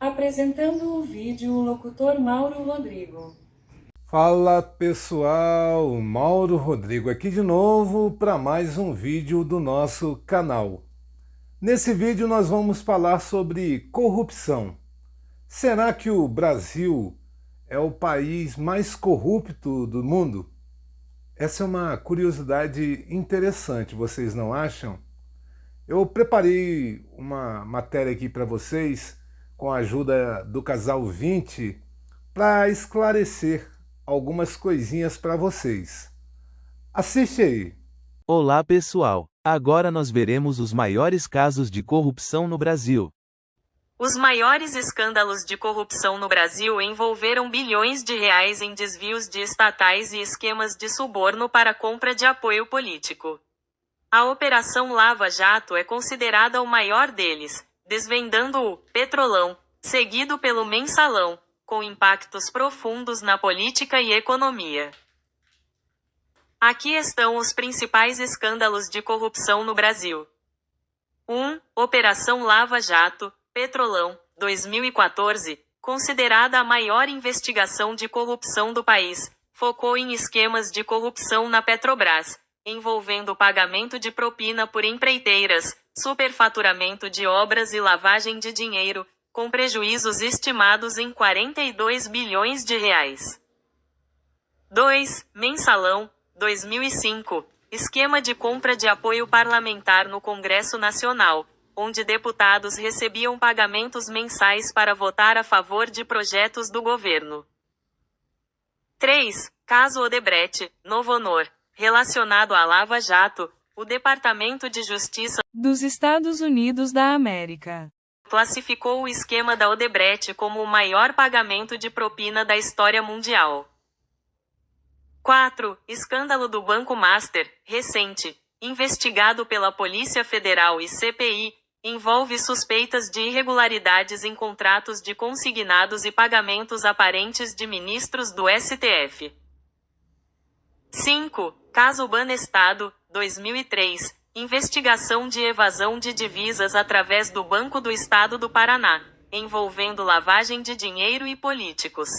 Apresentando o vídeo o locutor Mauro Rodrigo. Fala pessoal, Mauro Rodrigo aqui de novo para mais um vídeo do nosso canal. Nesse vídeo nós vamos falar sobre corrupção. Será que o Brasil é o país mais corrupto do mundo? Essa é uma curiosidade interessante, vocês não acham? Eu preparei uma matéria aqui para vocês com a ajuda do Casal 20 para esclarecer algumas coisinhas para vocês. Assiste aí. Olá pessoal, agora nós veremos os maiores casos de corrupção no Brasil. Os maiores escândalos de corrupção no Brasil envolveram bilhões de reais em desvios de estatais e esquemas de suborno para compra de apoio político. A Operação Lava Jato é considerada o maior deles, desvendando o Petrolão, seguido pelo Mensalão, com impactos profundos na política e economia. Aqui estão os principais escândalos de corrupção no Brasil. 1. Operação Lava Jato, Petrolão, 2014, considerada a maior investigação de corrupção do país, focou em esquemas de corrupção na Petrobras, envolvendo pagamento de propina por empreiteiras, superfaturamento de obras e lavagem de dinheiro, com prejuízos estimados em 42 bilhões de reais. 2. Mensalão, 2005, esquema de compra de apoio parlamentar no Congresso Nacional, onde deputados recebiam pagamentos mensais para votar a favor de projetos do governo. 3. Caso Odebrecht, Novo Honor, relacionado à Lava Jato, o Departamento de Justiça dos Estados Unidos da América classificou o esquema da Odebrecht como o maior pagamento de propina da história mundial. 4. Escândalo do Banco Master, recente, investigado pela Polícia Federal e CPI, envolve suspeitas de irregularidades em contratos de consignados e pagamentos aparentes de ministros do STF. 5. Caso Banestado, 2003, investigação de evasão de divisas através do Banco do Estado do Paraná, envolvendo lavagem de dinheiro e políticos.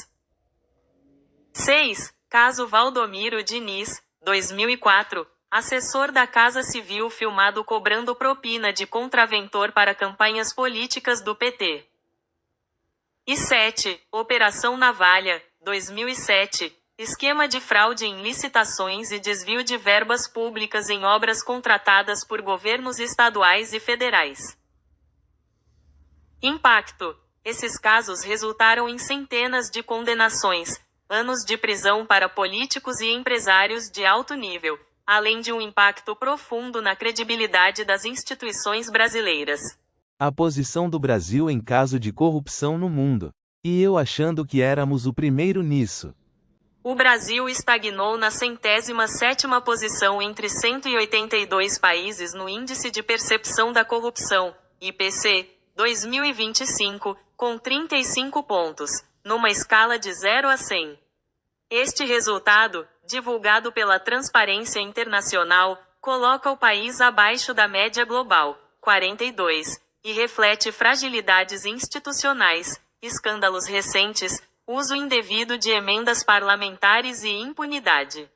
6. Caso Valdomiro Diniz, 2004, assessor da Casa Civil filmado cobrando propina de contraventor para campanhas políticas do PT. E 7. Operação Navalha, 2007, esquema de fraude em licitações e desvio de verbas públicas em obras contratadas por governos estaduais e federais. Impacto: esses casos resultaram em centenas de condenações, anos de prisão para políticos e empresários de alto nível, além de um impacto profundo na credibilidade das instituições brasileiras. A posição do Brasil em caso de corrupção no mundo. E eu achando que éramos o primeiro nisso. O Brasil estagnou na 107ª posição entre 182 países no Índice de Percepção da Corrupção, IPC, 2025, com 35 pontos, numa escala de 0 a 100. Este resultado, divulgado pela Transparência Internacional, coloca o país abaixo da média global, 42, e reflete fragilidades institucionais, escândalos recentes, uso indevido de emendas parlamentares e impunidade.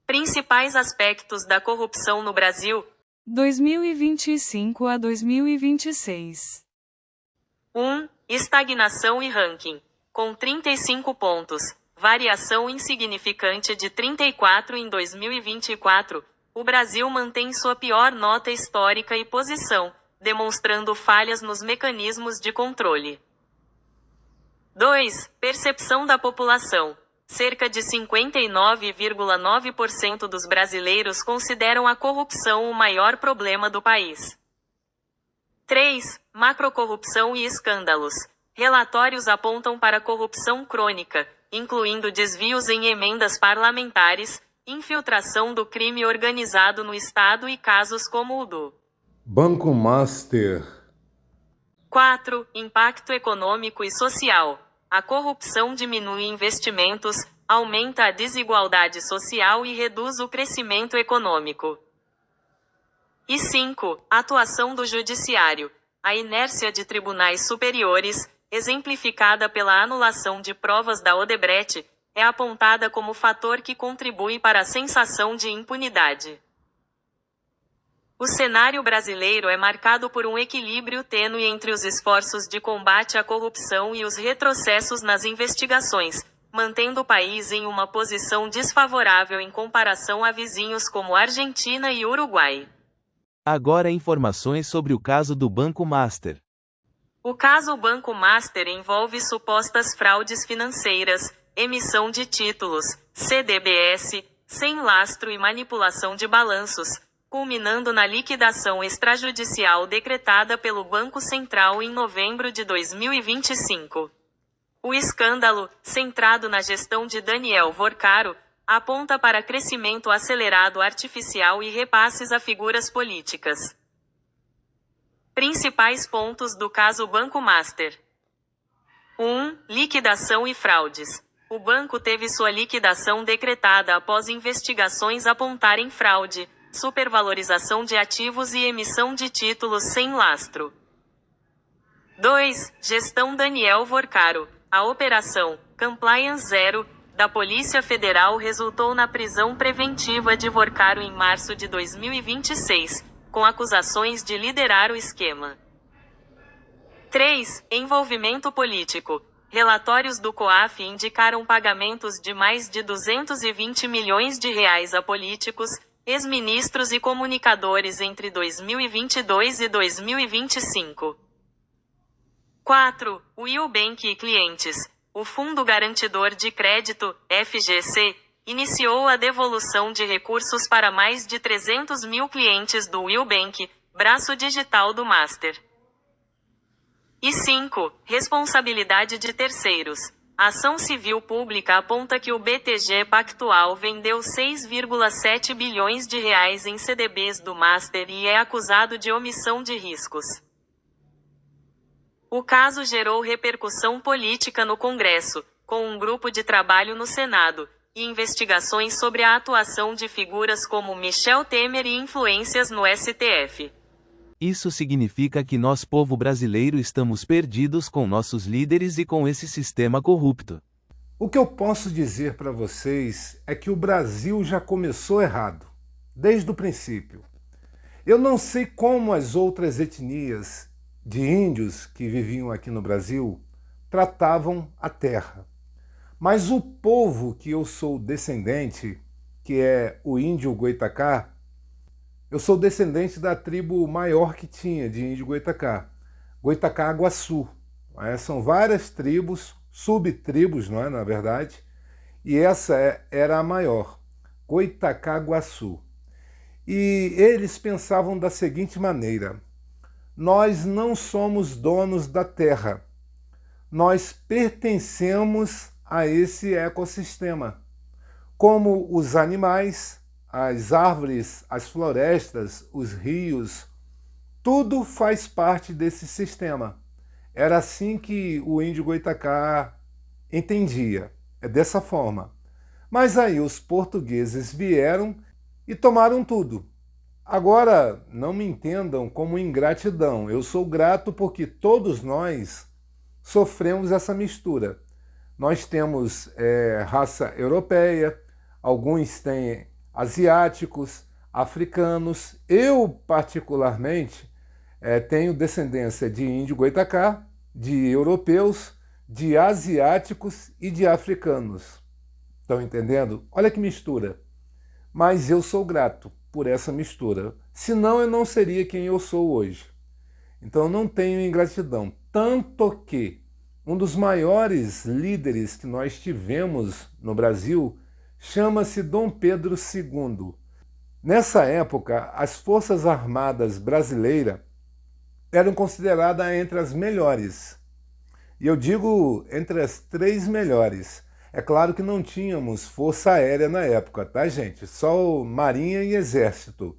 Principais aspectos da corrupção no Brasil, 2025 a 2026. 1. Estagnação e ranking. Com 35 pontos, variação insignificante de 34 em 2024, o Brasil mantém sua pior nota histórica e posição, demonstrando falhas nos mecanismos de controle. 2. Percepção da população. Cerca de 59,9% dos brasileiros consideram a corrupção o maior problema do país. 3. Macrocorrupção e escândalos. Relatórios apontam para corrupção crônica, incluindo desvios em emendas parlamentares, infiltração do crime organizado no Estado e casos como o do Banco Master. 4. Impacto econômico e social. A corrupção diminui investimentos, aumenta a desigualdade social e reduz o crescimento econômico. E 5. Atuação do Judiciário. A inércia de tribunais superiores, exemplificada pela anulação de provas da Odebrecht, é apontada como fator que contribui para a sensação de impunidade. O cenário brasileiro é marcado por um equilíbrio tênue entre os esforços de combate à corrupção e os retrocessos nas investigações, mantendo o país em uma posição desfavorável em comparação a vizinhos como Argentina e Uruguai. Agora informações sobre o caso do Banco Master. O caso Banco Master envolve supostas fraudes financeiras, emissão de títulos, CDBs, sem lastro e manipulação de balanços, culminando na liquidação extrajudicial decretada pelo Banco Central em novembro de 2025. O escândalo, centrado na gestão de Daniel Vorcaro, aponta para crescimento acelerado artificial e repasses a figuras políticas. Principais pontos do caso Banco Master. 1. Liquidação e fraudes. O banco teve sua liquidação decretada após investigações apontarem fraude, supervalorização de ativos e emissão de títulos sem lastro. 2. Gestão Daniel Vorcaro. A operação Compliance Zero da Polícia Federal resultou na prisão preventiva de Vorcaro em março de 2026, com acusações de liderar o esquema. 3. Envolvimento político. Relatórios do COAF indicaram pagamentos de mais de 220 milhões de reais a políticos, ex-ministros e comunicadores entre 2022 e 2025. 4. Will Bank e clientes. O Fundo Garantidor de Crédito, FGC, iniciou a devolução de recursos para mais de 300 mil clientes do Will Bank, braço digital do Master. E 5. Responsabilidade de terceiros. A ação civil pública aponta que o BTG Pactual vendeu 6,7 bilhões de reais em CDBs do Master e é acusado de omissão de riscos. O caso gerou repercussão política no Congresso, com um grupo de trabalho no Senado, e investigações sobre a atuação de figuras como Michel Temer e influências no STF. Isso significa que nós, povo brasileiro, estamos perdidos com nossos líderes e com esse sistema corrupto. O que eu posso dizer para vocês é que o Brasil já começou errado, desde o princípio. Eu não sei como as outras etnias de índios que viviam aqui no Brasil tratavam a terra. Mas o povo que eu sou descendente, que é o índio Goitacá, eu sou descendente da tribo maior que tinha de índio Goitacá, Goitacá-Aguaçu. São várias tribos, subtribos, não é, na verdade, e essa era a maior, Goitacá-Aguaçu. E eles pensavam da seguinte maneira: nós não somos donos da terra, nós pertencemos a esse ecossistema. Como os animais, as árvores, as florestas, os rios, tudo faz parte desse sistema. Era assim que o índio Goitacá entendia, é dessa forma. Mas aí os portugueses vieram e tomaram tudo. Agora, não me entendam como ingratidão. Eu sou grato porque todos nós sofremos essa mistura. Nós temos raça europeia, alguns têm asiáticos, africanos. Eu, particularmente, tenho descendência de índio Goitacá, de europeus, de asiáticos e de africanos. Estão entendendo? Olha que mistura. Mas eu sou grato por essa mistura. Senão eu não seria quem eu sou hoje. Então eu não tenho ingratidão. Tanto que um dos maiores líderes que nós tivemos no Brasil chama-se Dom Pedro II. Nessa época, as Forças Armadas brasileiras eram consideradas entre as melhores. E eu digo entre as 3 melhores. É claro que não tínhamos força aérea na época, tá, gente? Só Marinha e Exército.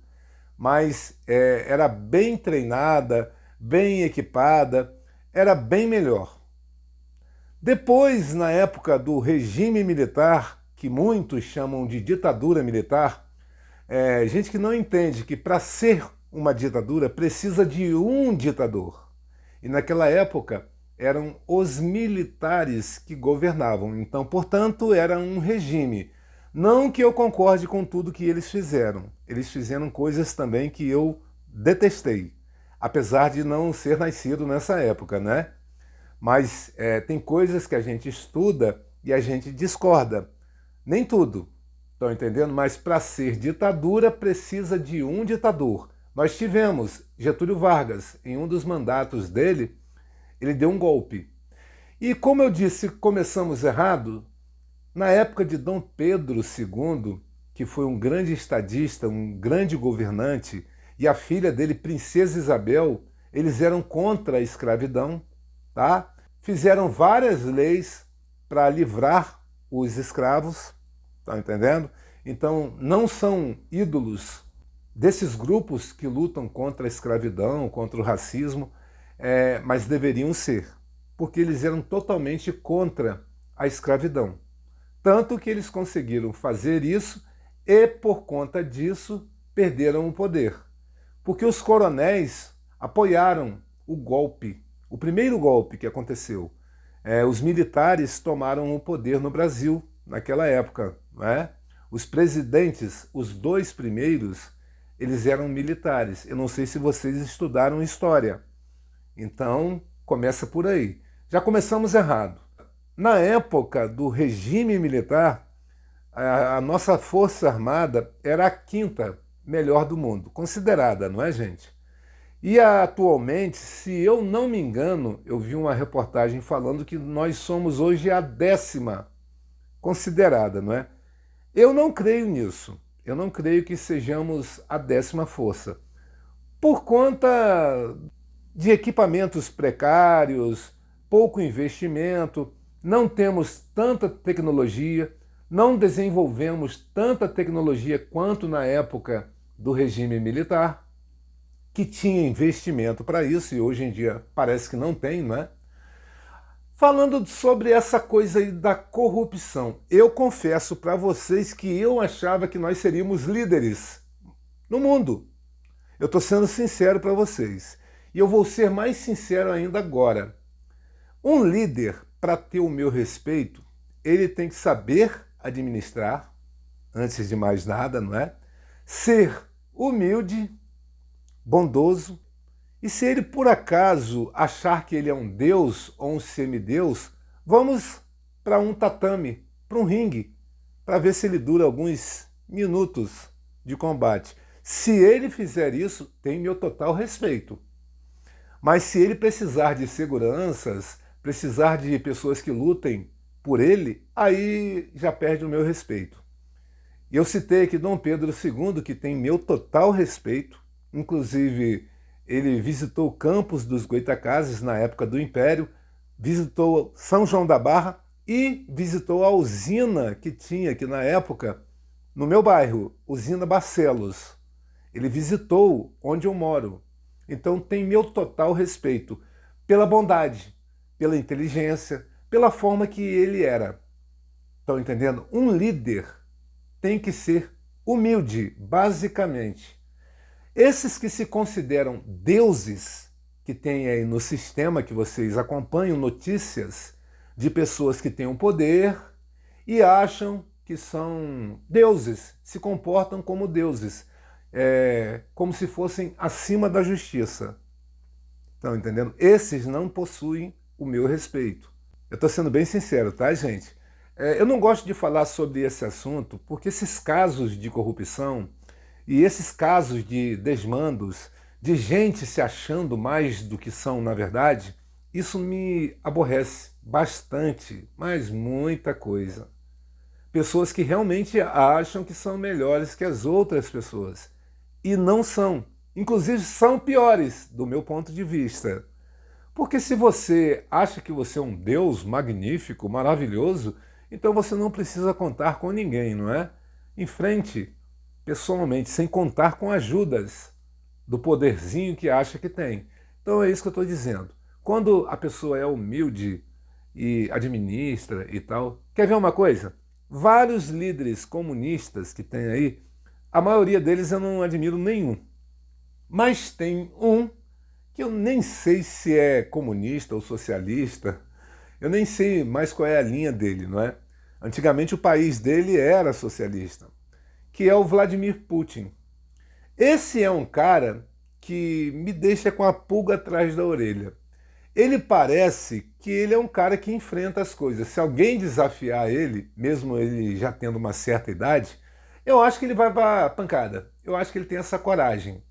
Mas era bem treinada, bem equipada, era bem melhor. Depois, na época do regime militar, que muitos chamam de ditadura militar, gente que não entende que para ser uma ditadura precisa de um ditador. E naquela época eram os militares que governavam. Então, portanto, era um regime. Não que eu concorde com tudo que eles fizeram. Eles fizeram coisas também que eu detestei, apesar de não ser nascido nessa época, né? Mas tem coisas que a gente estuda e a gente discorda. Nem tudo, estão entendendo? Mas para ser ditadura precisa de um ditador. Nós tivemos Getúlio Vargas, em um dos mandatos dele, ele deu um golpe. E como eu disse, começamos errado, na época de Dom Pedro II, que foi um grande estadista, um grande governante, e a filha dele, Princesa Isabel, eles eram contra a escravidão, tá? Fizeram várias leis para livrar os escravos, tá entendendo? Então, não são ídolos desses grupos que lutam contra a escravidão, contra o racismo, mas deveriam ser, porque eles eram totalmente contra a escravidão. Tanto que eles conseguiram fazer isso e, por conta disso, perderam o poder. Porque os coronéis apoiaram o golpe, o primeiro golpe que aconteceu. Os militares tomaram o poder no Brasil naquela época, né? Os presidentes, os dois primeiros, eles eram militares. Eu não sei se vocês estudaram história. Então, começa por aí. Já começamos errado. Na época do regime militar, a nossa Força Armada era a quinta melhor do mundo, considerada, não é, gente? E atualmente, se eu não me engano, eu vi uma reportagem falando que nós somos hoje a 10ª considerada, não é? Eu não creio nisso. Eu não creio que sejamos a 10ª força. Por conta de equipamentos precários, pouco investimento, não temos tanta tecnologia, não desenvolvemos tanta tecnologia quanto na época do regime militar, que tinha investimento para isso e hoje em dia parece que não tem, não é? Falando sobre essa coisa aí da corrupção, eu confesso para vocês que eu achava que nós seríamos líderes no mundo. Eu estou sendo sincero para vocês. E eu vou ser mais sincero ainda agora. Um líder, para ter o meu respeito, ele tem que saber administrar, antes de mais nada, não é? Ser humilde, bondoso, e se ele por acaso achar que ele é um deus ou um semideus, vamos para um tatame, para um ringue, para ver se ele dura alguns minutos de combate. Se ele fizer isso, tem meu total respeito. Mas se ele precisar de seguranças, precisar de pessoas que lutem por ele, aí já perde o meu respeito. Eu citei aqui Dom Pedro II, que tem meu total respeito, inclusive ele visitou Campos dos Goytacazes na época do Império, visitou São João da Barra e visitou a usina que tinha aqui na época, no meu bairro, usina Barcelos. Ele visitou onde eu moro. Então tem meu total respeito pela bondade, pela inteligência, pela forma que ele era. Estão entendendo? Um líder tem que ser humilde, basicamente. Esses que se consideram deuses, que tem aí no sistema que vocês acompanham notícias de pessoas que têm o poder e acham que são deuses, se comportam como deuses, como se fossem acima da justiça. Estão entendendo? Esses não possuem o meu respeito. Eu estou sendo bem sincero, tá, gente? Eu não gosto de falar sobre esse assunto porque esses casos de corrupção e esses casos de desmandos, de gente se achando mais do que são na verdade, isso me aborrece bastante, mas muita coisa. Pessoas que realmente acham que são melhores que as outras pessoas. E não são. Inclusive são piores, do meu ponto de vista. Porque se você acha que você é um Deus magnífico, maravilhoso, então você não precisa contar com ninguém, não é? Em frente, pessoalmente, sem contar com ajudas do poderzinho que acha que tem. Então é isso que eu estou dizendo. Quando a pessoa é humilde e administra e tal, quer ver uma coisa? Vários líderes comunistas que tem aí, a maioria deles eu não admiro nenhum. Mas tem um que eu nem sei se é comunista ou socialista, eu nem sei mais qual é a linha dele, não é? Antigamente o país dele era socialista, que é o Vladimir Putin. Esse é um cara que me deixa com a pulga atrás da orelha. Ele parece que ele é um cara que enfrenta as coisas. Se alguém desafiar ele, mesmo ele já tendo uma certa idade, eu acho que ele vai para pancada. Eu acho que ele tem essa coragem.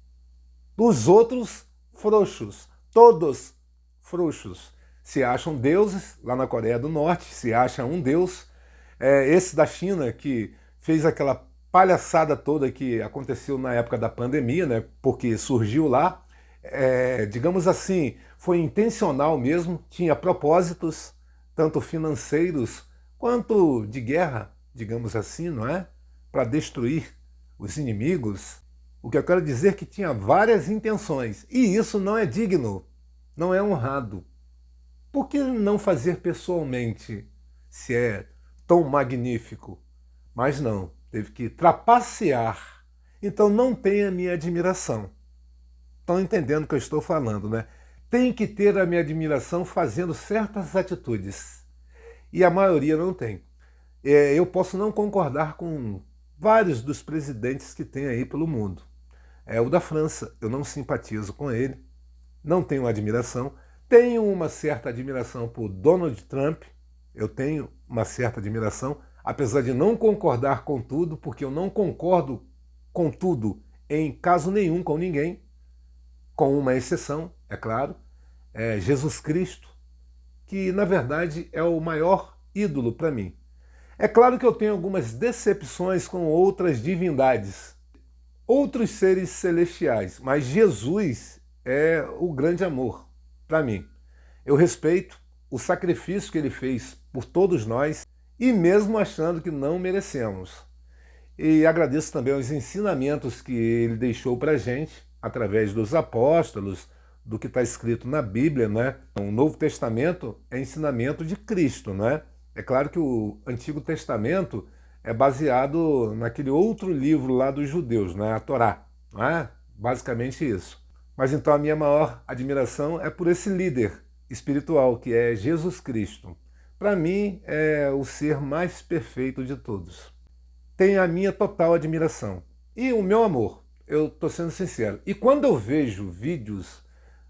Os outros, frouxos. Todos frouxos. Se acham deuses, lá na Coreia do Norte, se acha um deus. Esse da China, que fez aquela palhaçada toda que aconteceu na época da pandemia, né? Porque surgiu lá, digamos assim, foi intencional mesmo, tinha propósitos, tanto financeiros quanto de guerra, digamos assim, não é? Para destruir os inimigos. O que eu quero dizer é que tinha várias intenções, e isso não é digno, não é honrado. Por que não fazer pessoalmente, se é tão magnífico? Mas não, teve que trapacear. Então não tem a minha admiração. Estão entendendo o que eu estou falando, né? Tem que ter a minha admiração fazendo certas atitudes. E a maioria não tem. Eu posso não concordar com vários dos presidentes que tem aí pelo mundo. O da França, eu não simpatizo com ele, não tenho admiração. Tenho uma certa admiração por Donald Trump, eu tenho uma certa admiração, apesar de não concordar com tudo, porque eu não concordo com tudo em caso nenhum com ninguém, com uma exceção, é claro, Jesus Cristo, que na verdade é o maior ídolo para mim. É claro que eu tenho algumas decepções com outras divindades, outros seres celestiais, mas Jesus é o grande amor para mim. Eu respeito o sacrifício que ele fez por todos nós, e mesmo achando que não merecemos. E agradeço também os ensinamentos que ele deixou para a gente, através dos apóstolos, do que está escrito na Bíblia, né? O Novo Testamento é ensinamento de Cristo, né? É claro que o Antigo Testamento é baseado naquele outro livro lá dos judeus, né? A Torá, não é? Basicamente isso. Mas então a minha maior admiração é por esse líder espiritual, que é Jesus Cristo. Para mim, é o ser mais perfeito de todos. Tem a minha total admiração. E o meu amor, eu estou sendo sincero. E quando eu vejo vídeos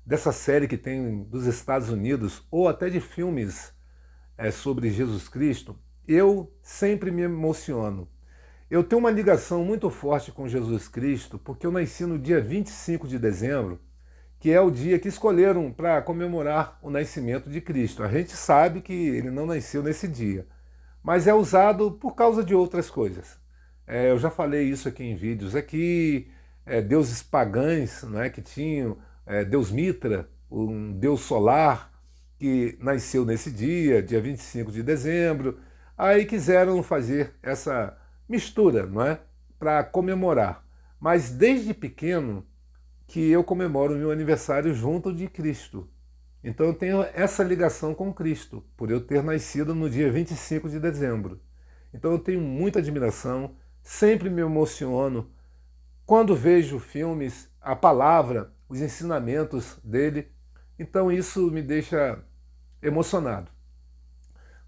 dessa série que tem dos Estados Unidos, ou até de filmes sobre Jesus Cristo, eu sempre me emociono. Eu tenho uma ligação muito forte com Jesus Cristo, porque eu nasci no dia 25 de dezembro, que é o dia que escolheram para comemorar o nascimento de Cristo. A gente sabe que ele não nasceu nesse dia, mas é usado por causa de outras coisas. Eu já falei isso aqui em vídeos aqui, deuses pagãs, não é, que tinham, Deus Mitra, um deus solar, que nasceu nesse dia 25 de dezembro, aí quiseram fazer essa mistura, não é, para comemorar. Mas desde pequeno, que eu comemoro o meu aniversário junto de Cristo. Então eu tenho essa ligação com Cristo, por eu ter nascido no dia 25 de dezembro. Então eu tenho muita admiração, sempre me emociono quando vejo filmes, a palavra, os ensinamentos dele. Então isso me deixa emocionado.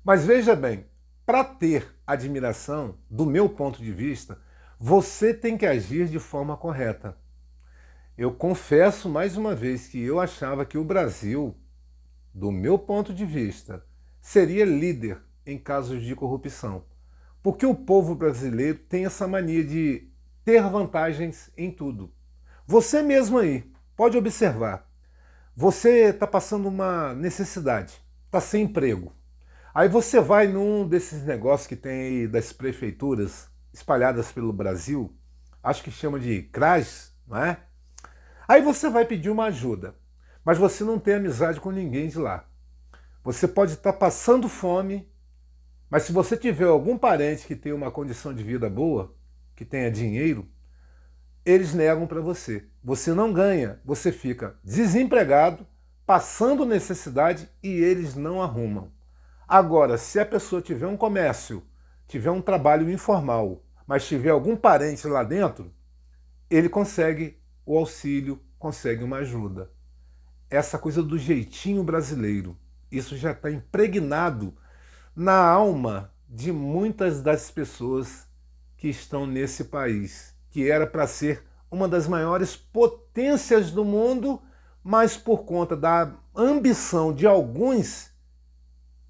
Mas veja bem, para ter admiração, do meu ponto de vista, você tem que agir de forma correta. Eu confesso mais uma vez que eu achava que o Brasil, do meu ponto de vista, seria líder em casos de corrupção. Porque o povo brasileiro tem essa mania de ter vantagens em tudo. Você mesmo aí, pode observar. Você está passando uma necessidade, está sem emprego. Aí você vai num desses negócios que tem aí das prefeituras espalhadas pelo Brasil, acho que chama de CRAS, não é? Aí você vai pedir uma ajuda, mas você não tem amizade com ninguém de lá. Você pode estar passando fome, mas se você tiver algum parente que tenha uma condição de vida boa, que tenha dinheiro, eles negam para você. Você não ganha, você fica desempregado, passando necessidade e eles não arrumam. Agora, se a pessoa tiver um comércio, tiver um trabalho informal, mas tiver algum parente lá dentro, ele consegue o auxílio, consegue uma ajuda. essa coisa do jeitinho brasileiro. Isso já está impregnado na alma de muitas das pessoas que estão nesse país, que era para ser uma das maiores potências do mundo, mas por conta da ambição de alguns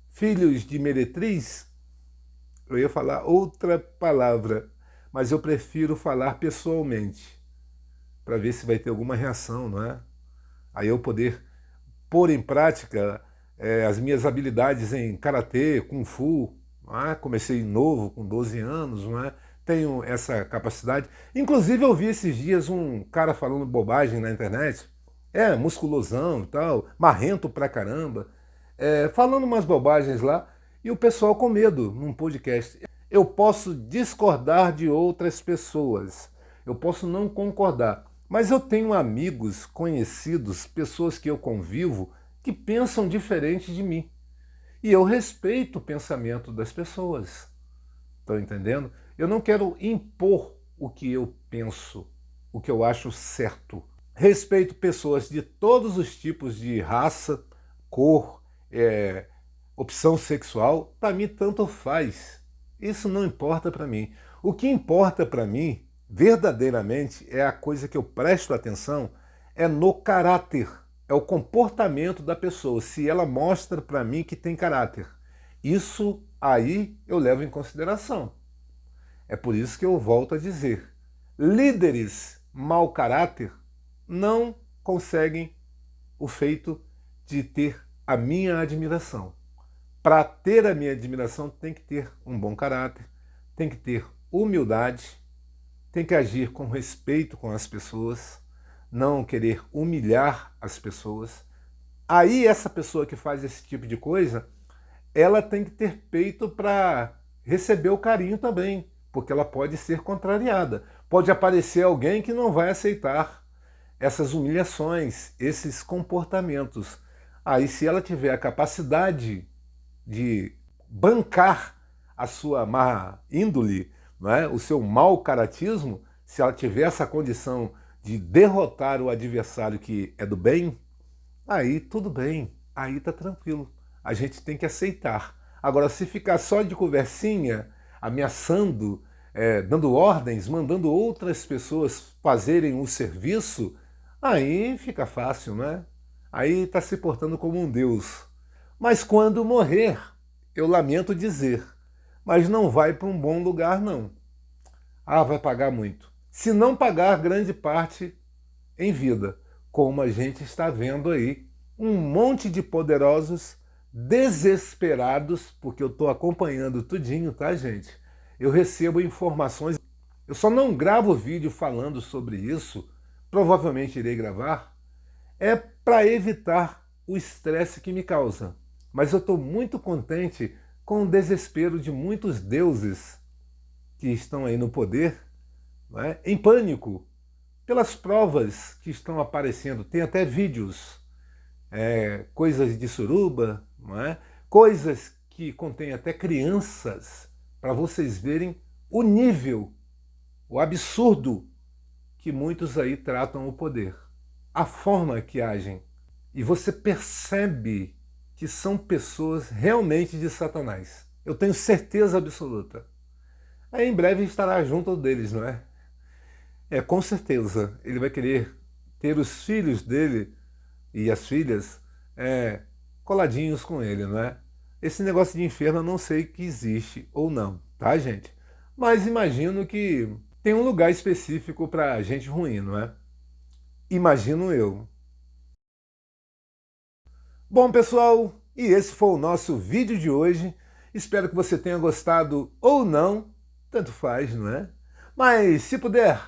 filhos de meretriz, eu ia falar outra palavra, mas eu prefiro falar pessoalmente, para ver se vai ter alguma reação, não é? Aí eu poder pôr em prática as minhas habilidades em karatê, kung fu, não é? Comecei novo, com 12 anos, não é? Tenho essa capacidade. Inclusive eu vi esses dias um cara falando bobagem na internet, musculosão e tal, marrento pra caramba, falando umas bobagens lá, e o pessoal com medo num podcast. Eu posso discordar de outras pessoas, eu posso não concordar, mas eu tenho amigos, conhecidos, pessoas que eu convivo, que pensam diferente de mim. E eu respeito o pensamento das pessoas. Estão entendendo? Eu não quero impor o que eu penso, o que eu acho certo. Respeito pessoas de todos os tipos de raça, cor, opção sexual. Para mim, tanto faz. Isso não importa para mim. O que importa para mim, verdadeiramente, é a coisa que eu presto atenção, é no caráter. É o comportamento da pessoa, se ela mostra para mim que tem caráter. Isso aí eu levo em consideração. É por isso que eu volto a dizer, líderes mau caráter não conseguem o feito de ter a minha admiração. Para ter a minha admiração tem que ter um bom caráter, tem que ter humildade, tem que agir com respeito com as pessoas, não querer humilhar as pessoas. Aí essa pessoa que faz esse tipo de coisa, ela tem que ter peito para receber o carinho também, porque ela pode ser contrariada. Pode aparecer alguém que não vai aceitar essas humilhações, esses comportamentos. Aí se ela tiver a capacidade de bancar a sua má índole, não é? O seu mau caratismo, se ela tiver essa condição de derrotar o adversário que é do bem, aí tudo bem, aí tá tranquilo. A gente tem que aceitar. Agora, se ficar só de conversinha, ameaçando, dando ordens, mandando outras pessoas fazerem o serviço, aí fica fácil, né? Aí está se portando como um deus. Mas quando morrer, eu lamento dizer, mas não vai para um bom lugar, não. Ah, vai pagar muito. Se não pagar grande parte em vida, como a gente está vendo aí, um monte de poderosos desesperados, porque eu estou acompanhando tudinho, tá, gente? Eu recebo informações, eu só não gravo vídeo falando sobre isso, provavelmente irei gravar, para evitar o estresse que me causa. Mas eu estou muito contente com o desespero de muitos deuses que estão aí no poder, não é? Em pânico, pelas provas que estão aparecendo. Tem até vídeos, coisas de suruba, não é? Coisas que contêm até crianças, para vocês verem o nível, o absurdo que muitos aí tratam o poder, a forma que agem. E você percebe que são pessoas realmente de Satanás. Eu tenho certeza absoluta. Aí em breve estará junto deles, não é? Com certeza. Ele vai querer ter os filhos dele e as filhas coladinhos com ele, não é? Esse negócio de inferno eu não sei que existe ou não, tá, gente? Mas imagino que tem um lugar específico para gente ruim, não é? Imagino eu. Bom, pessoal, e esse foi o nosso vídeo de hoje. Espero que você tenha gostado ou não, tanto faz, não é? Mas se puder,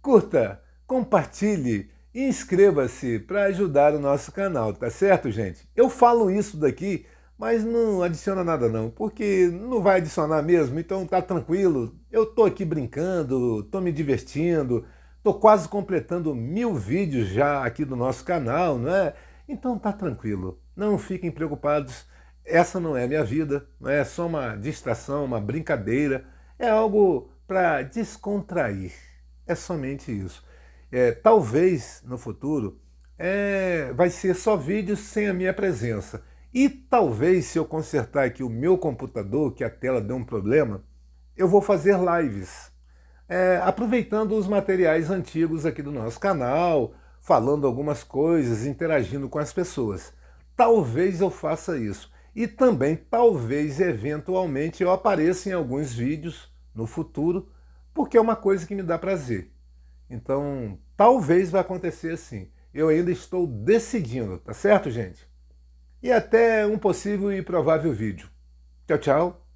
curta, compartilhe e inscreva-se para ajudar o nosso canal, tá certo, gente? Eu falo isso daqui, mas não adiciona nada não, porque não vai adicionar mesmo, então tá tranquilo. Eu tô aqui brincando, tô me divertindo, tô quase completando 1000 vídeos já aqui do nosso canal, não é? Então tá tranquilo, não fiquem preocupados, essa não é a minha vida, não é só uma distração, uma brincadeira, é algo para descontrair, é somente isso. Talvez no futuro vai ser só vídeos sem a minha presença. E talvez, se eu consertar aqui o meu computador, que a tela deu um problema, eu vou fazer lives, aproveitando os materiais antigos aqui do nosso canal, falando algumas coisas, interagindo com as pessoas. Talvez eu faça isso. E também, talvez, eventualmente, eu apareça em alguns vídeos no futuro, porque é uma coisa que me dá prazer. Então, talvez vai acontecer assim. Eu ainda estou decidindo, tá certo, gente? E até um possível e provável vídeo. Tchau, tchau.